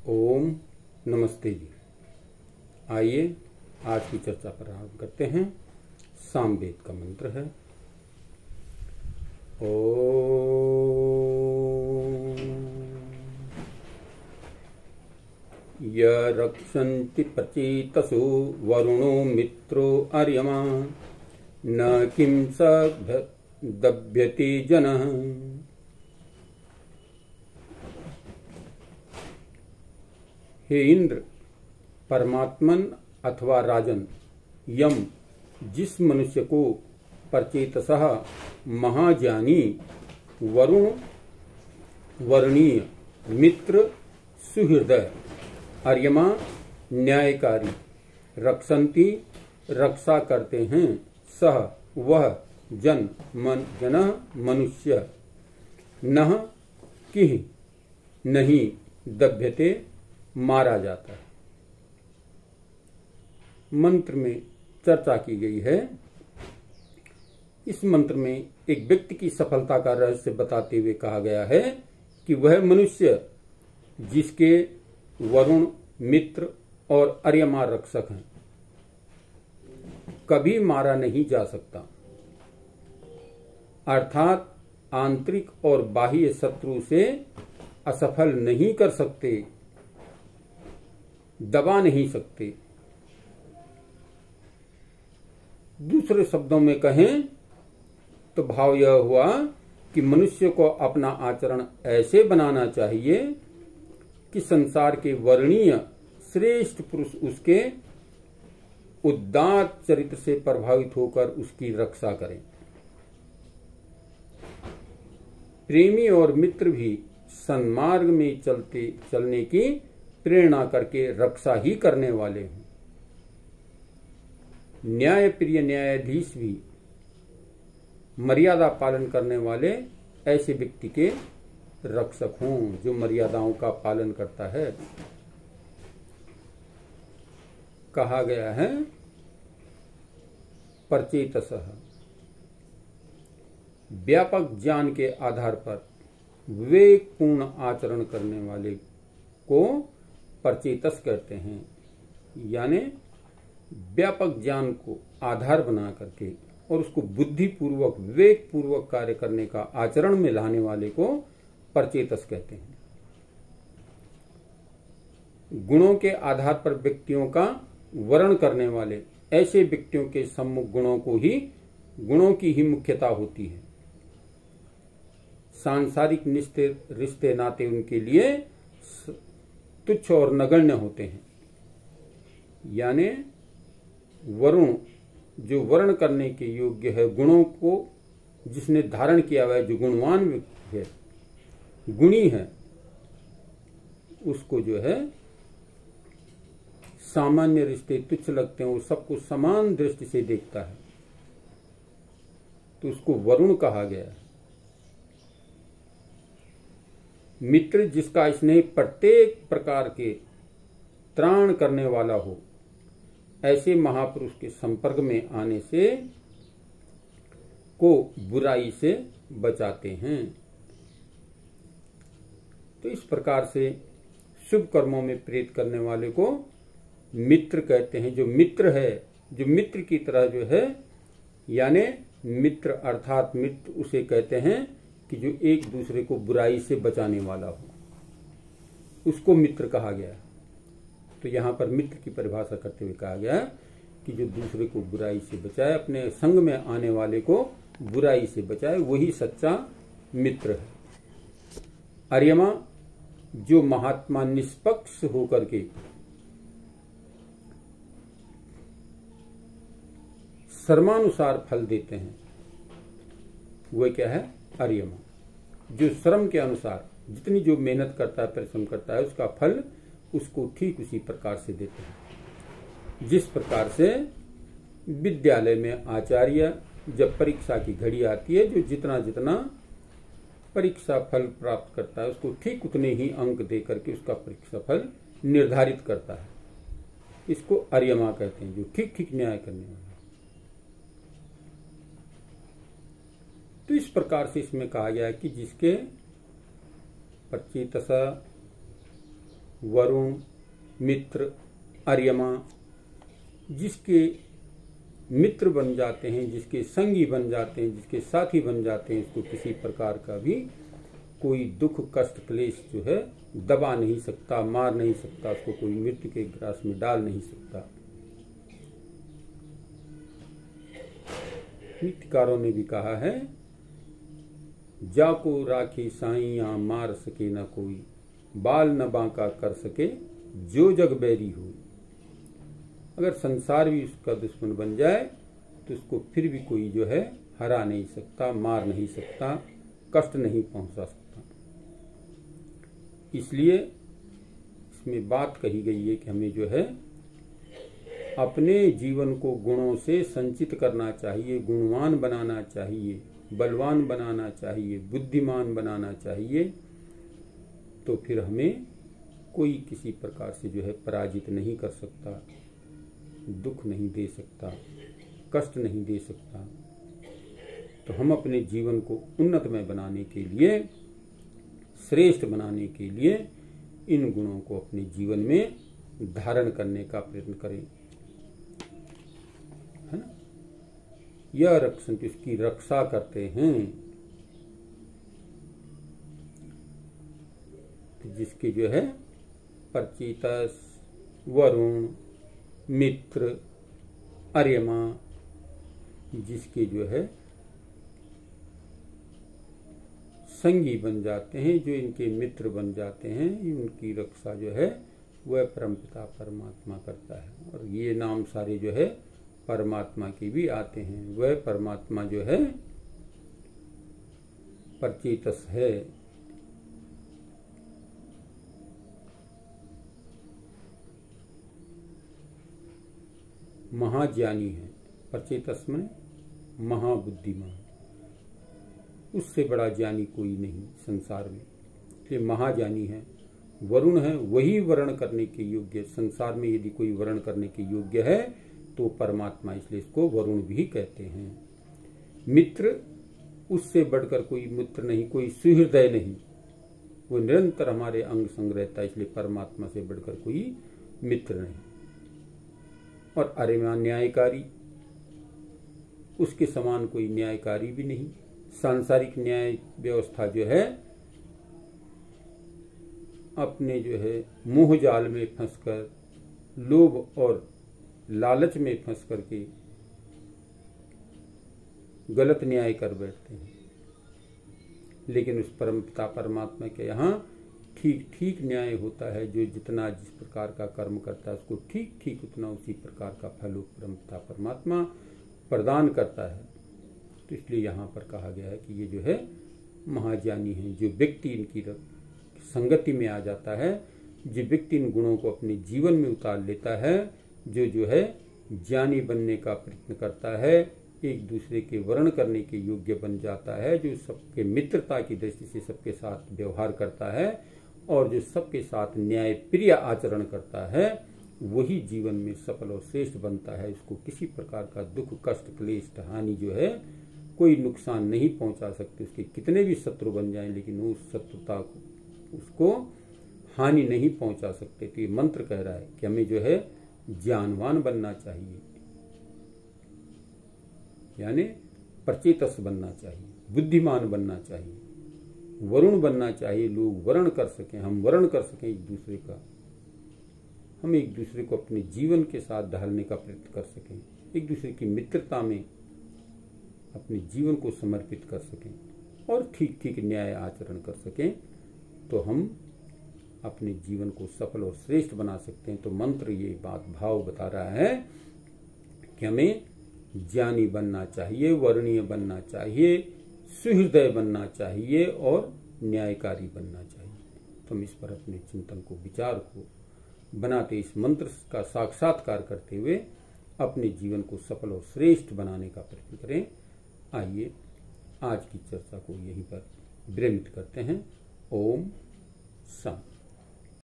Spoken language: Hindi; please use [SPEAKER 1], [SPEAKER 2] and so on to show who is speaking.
[SPEAKER 1] ओम नमस्ते जी। आइए आज की चर्चा प्रारंभ करते हैं। सामवेद का मंत्र है ओम। य रक्षन्ति प्रचेतसो वरुणो मित्रो अर्यमा न किं स दभ्यते जनः। हे इंद्र, परमात्मन अथवा राजन यम जिस मनुष्य को परचेतसः महाज्ञानी, वरुण वर्णीय, मित्र सुहृदय, अर्यमा न्यायकारी, रक्षन्ति रक्षा करते हैं, सह वह जन मनुष्य, नह किह नहीं, दभ्यते मारा जाता है। मंत्र में चर्चा की गई है। इस मंत्र में एक व्यक्ति की सफलता का रहस्य बताते हुए कहा गया है कि वह मनुष्य जिसके वरुण, मित्र और अर्यमा रक्षक हैं, कभी मारा नहीं जा सकता, अर्थात आंतरिक और बाह्य शत्रु से असफल नहीं कर सकते, दबा नहीं सकते। दूसरे शब्दों में कहें तो भाव यह हुआ कि मनुष्य को अपना आचरण ऐसे बनाना चाहिए कि संसार के वर्णीय श्रेष्ठ पुरुष उसके उदात्त चरित्र से प्रभावित होकर उसकी रक्षा करें। प्रेमी और मित्र भी सन्मार्ग में चलने की प्रेरणा करके रक्षा ही करने वाले हैं। न्याय प्रिय न्यायाधीश भी मर्यादा पालन करने वाले ऐसे व्यक्ति के रक्षक हों जो मर्यादाओं का पालन करता है। कहा गया है परचेतसः, व्यापक ज्ञान के आधार पर विवेकपूर्ण आचरण करने वाले को परचेतस कहते हैं। यानी व्यापक ज्ञान को आधार बना करके और उसको बुद्धिपूर्वक विवेकपूर्वक कार्य करने का आचरण में लाने वाले को परचेतस कहते हैं। गुणों के आधार पर व्यक्तियों का वर्ण करने वाले ऐसे व्यक्तियों के सम्मुख गुणों की ही मुख्यता होती है। सांसारिक रिश्ते नाते उनके लिए तुच्छ और नगण्य होते हैं। यानी वरुण जो वर्ण करने के योग्य है, गुणों को जिसने धारण किया हुआ है, जो गुणवान व्यक्ति है, गुणी है, उसको जो है सामान्य रिश्ते तुच्छ लगते हैं, वो सबको समान दृष्टि से देखता है, तो उसको वरुण कहा गया है। मित्र जिसका स्नेह प्रत्येक प्रकार के त्राण करने वाला हो, ऐसे महापुरुष के संपर्क में आने से को बुराई से बचाते हैं। तो इस प्रकार से शुभ कर्मों में प्रेरित करने वाले को मित्र कहते हैं। जो मित्र है, जो मित्र की तरह जो है, यानी मित्र अर्थात मित्र उसे कहते हैं कि जो एक दूसरे को बुराई से बचाने वाला हो, उसको मित्र कहा गया। तो यहां पर मित्र की परिभाषा करते हुए कहा गया कि जो दूसरे को बुराई से बचाए, अपने संग में आने वाले को बुराई से बचाए, वही सच्चा मित्र है। अर्यमा जो महात्मा निष्पक्ष होकर के श्रमानुसार फल देते हैं, वह क्या है? अर्यमा। जो श्रम के अनुसार जितनी जो मेहनत करता है, परिश्रम करता है, उसका फल उसको ठीक उसी प्रकार से देते हैं। जिस प्रकार से विद्यालय में आचार्य जब परीक्षा की घड़ी आती है, जो जितना जितना परीक्षा फल प्राप्त करता है, उसको ठीक उतने ही अंक दे करके उसका परीक्षा फल निर्धारित करता है। इसको अर्यमा कहते हैं, जो ठीक ठीक न्याय करने वाला। तो इस प्रकार से इसमें कहा गया है कि जिसके परचेतसः वरुण, मित्र, अर्यमा, जिसके मित्र बन जाते हैं, जिसके संगी बन जाते हैं, जिसके साथी बन जाते हैं, इसको किसी प्रकार का भी कोई दुख कष्ट क्लेश जो है दबा नहीं सकता, मार नहीं सकता, उसको कोई मृत्यु के ग्रास में डाल नहीं सकता। नीतिकारों ने भी कहा है, जाको राखी साइया मार सके न कोई, बाल न बांका कर सके जो जग बैरी हो। अगर संसार भी उसका दुश्मन बन जाए तो उसको फिर भी कोई जो है हरा नहीं सकता, मार नहीं सकता, कष्ट नहीं पहुंचा सकता। इसलिए इसमें बात कही गई है कि हमें जो है अपने जीवन को गुणों से संचित करना चाहिए, गुणवान बनाना चाहिए, बलवान बनाना चाहिए, बुद्धिमान बनाना चाहिए, तो फिर हमें कोई किसी प्रकार से जो है पराजित नहीं कर सकता, दुख नहीं दे सकता, कष्ट नहीं दे सकता। तो हम अपने जीवन को उन्नतमय बनाने के लिए, श्रेष्ठ बनाने के लिए इन गुणों को अपने जीवन में धारण करने का प्रयत्न करें, है ना। यह रक्षण इसकी रक्षा करते हैं, जिसके जो है परचितस, वरुण, मित्र, अर्यमा, जिसके जो है संगी बन जाते हैं, जो इनके मित्र बन जाते हैं, उनकी रक्षा जो है वह परमपिता परमात्मा करता है। और ये नाम सारे जो है परमात्मा के भी आते हैं। वह परमात्मा जो है परचितस है, महाज्ञानी है। परचेतस में महाबुद्धिमान, उससे बड़ा ज्ञानी कोई नहीं संसार में, इसलिए महाज्ञानी है। वरुण है, वही वर्ण करने के योग्य, संसार में यदि कोई वर्ण करने के योग्य है तो परमात्मा, इसलिए इसको वरुण भी कहते हैं। मित्र, उससे बढ़कर कोई मित्र नहीं, कोई सुहृदय नहीं, वो निरंतर हमारे अंग संग रहता है, इसलिए परमात्मा से बढ़कर कोई मित्र नहीं। और अर्यमा न्यायकारी, उसके समान कोई न्यायकारी भी नहीं। सांसारिक न्याय व्यवस्था जो है अपने जो है मोह जाल में फंसकर, लोभ और लालच में फंस करके गलत न्याय कर बैठते हैं। लेकिन उस परमपिता परमात्मा के यहाँ ठीक ठीक न्याय होता है। जो जितना जिस प्रकार का कर्म करता है उसको ठीक ठीक उतना उसी प्रकार का फल परमपिता परमात्मा प्रदान करता है। तो इसलिए यहाँ पर कहा गया है कि ये जो है महाज्ञानी है। जो व्यक्ति इनकी संगति में आ जाता है, जो व्यक्ति इन गुणों को अपने जीवन में उतार लेता है, जो है ज्ञानी बनने का प्रयत्न करता है, एक दूसरे के वर्ण करने के योग्य बन जाता है, जो सबके मित्रता की दृष्टि से सबके साथ व्यवहार करता है और जो सबके साथ न्याय प्रिय आचरण करता है, वही जीवन में सफल और श्रेष्ठ बनता है। इसको किसी प्रकार का दुख कष्ट क्लेश हानि जो है कोई नुकसान नहीं पहुंचा सकते। उसके कितने भी शत्रु बन जाएं, लेकिन उस शत्रुता को उसको हानि नहीं पहुंचा सकते। तो ये मंत्र कह रहा है कि हमें जो है ज्ञानवान बनना चाहिए, यानी परचेतस बनना चाहिए, बुद्धिमान बनना चाहिए, वरुण बनना चाहिए। लोग वर्ण कर सकें, हम वर्ण कर सकें एक दूसरे का, हम एक दूसरे को अपने जीवन के साथ ढालने का प्रयत्न कर सकें, एक दूसरे की मित्रता में अपने जीवन को समर्पित कर सकें और ठीक ठीक न्याय आचरण कर सकें, तो हम अपने जीवन को सफल और श्रेष्ठ बना सकते हैं। तो मंत्र ये बात भाव बता रहा है कि हमें ज्ञानी बनना चाहिए, वर्णीय बनना चाहिए, सुहृदय बनना चाहिए और न्यायकारी बनना चाहिए। तो हम इस पर अपने चिंतन को, विचार को बनाते, इस मंत्र का साक्षात्कार करते हुए अपने जीवन को सफल और श्रेष्ठ बनाने का प्रयत्न करें। आइए आज की चर्चा को यहीं पर विरमित करते हैं। ओम शांति।